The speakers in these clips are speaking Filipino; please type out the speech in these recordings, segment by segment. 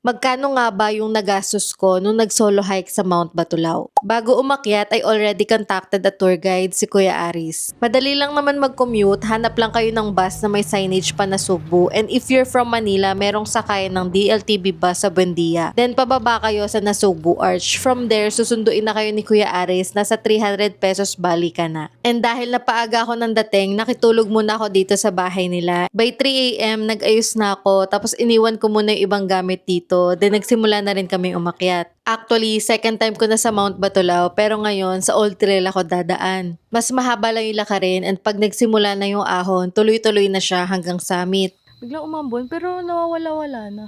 Magkano nga ba yung nagastos ko nung nag-solo hike sa Mount Batulao? Bago umakyat ay already contacted a tour guide si Kuya Aris. Madali lang naman mag-commute, hanap lang kayo ng bus na may signage pa na Sugbo. And if you're from Manila, merong sakayan ng DLTB bus sa Buendia. Then pababa kayo sa Nasugbu Arch. From there, susunduin na kayo ni Kuya Aris, nasa 300 pesos balik ka na. And dahil napaaga ako ng dating, nakitulog muna ako dito sa bahay nila. By 3 AM, nag-ayos na ako, tapos iniwan ko muna yung ibang gamit dito. Then nagsimula na rin kami umakyat. Actually, second time ko na sa Mount Batulao, pero ngayon sa Old Trail ako dadaan. Mas mahaba lang yung lakarin, and pag nagsimula na yung ahon, tuloy-tuloy na siya hanggang summit. Biglang umambon pero nawawala-wala na.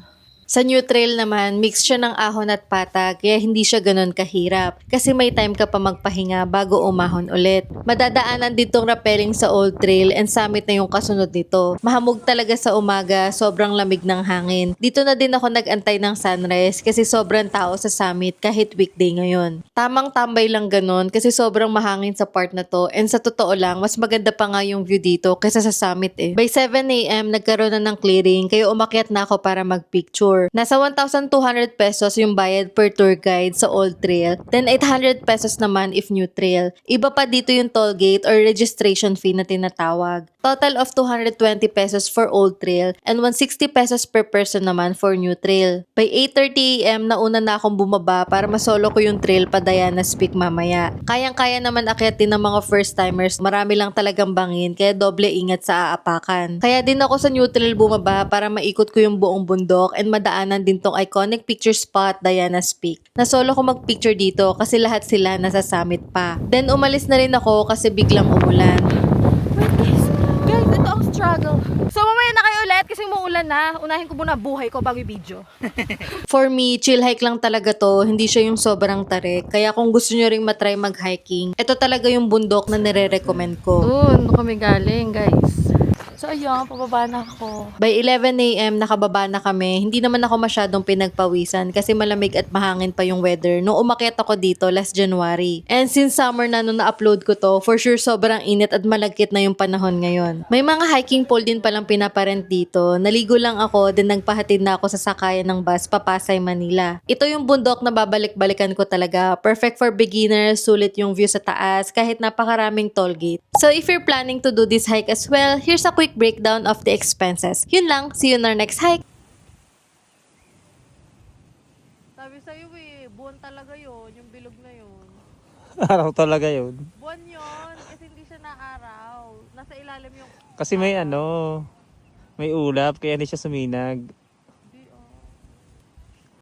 Sa New Trail naman, mix siya ng ahon at patag, kaya hindi siya ganun kahirap. Kasi may time ka pa magpahinga bago umahon ulit. Madadaanan ditong rappelling sa Old Trail, and summit na yung kasunod nito. Mahamog talaga sa umaga, sobrang lamig ng hangin. Dito na din ako nag-antay ng sunrise kasi sobrang tao sa summit kahit weekday ngayon. Tamang tambay lang ganun kasi sobrang mahangin sa part na to, and sa totoo lang, mas maganda pa nga yung view dito kaysa sa summit eh. By 7 AM, nagkaroon na ng clearing, kaya umakyat na ako para magpicture. Nasa 1,200 pesos yung bayad per tour guide sa Old Trail, then 800 pesos naman if New Trail. Iba pa dito yung toll gate or registration fee na tinatawag. Total of 220 pesos for Old Trail and 160 pesos per person naman for New Trail. By 8:30 AM, nauna na akong bumaba para masolo ko yung trail pa Diana's Peak mamaya. Kayang-kaya naman akyatin ng mga first timers, marami lang talagang bangin kaya doble ingat sa aapakan. Kaya din ako sa New Trail bumaba para maikot ko yung buong bundok and madaanan din tong iconic picture spot Diana's Peak. Nasolo ko magpicture dito kasi lahat sila nasa summit pa. Then umalis na rin ako kasi biglang umulan. Guys, ito ang struggle. So mamaya na kayo ulit kasi muulan na. Unahin ko muna buhay ko bago yung video. For me, chill hike lang talaga to. Hindi siya yung sobrang tarik. Kaya kung gusto nyo ring matry mag-hiking, ito talaga yung bundok na nire-recommend ko. Doon kami galing, guys. So ayun, pababa na ako. By 11 AM, nakababa na kami. Hindi naman ako masyadong pinagpawisan kasi malamig at mahangin pa yung weather nung umakyat ako dito last January. And since summer na nung na-upload ko to, for sure sobrang init at malagkit na yung panahon ngayon. May mga hiking pole din palang pinaparent dito. Naligo lang ako, then nagpahatid na ako sa sakayan ng bus papasay Manila. Ito yung bundok na babalik-balikan ko talaga. Perfect for beginners, sulit yung view sa taas, kahit napakaraming toll gate. So if you're planning to do this hike as well, here's a quick breakdown of the expenses. Yun lang, see you in our next hike. Sabi sa'yo buwan talaga yon, yung bilog na yon. Araw talaga yun. Buwan yon, kasi hindi siya na araw. Nasa ilalim yung... Kasi may ulap, kaya hindi siya suminag.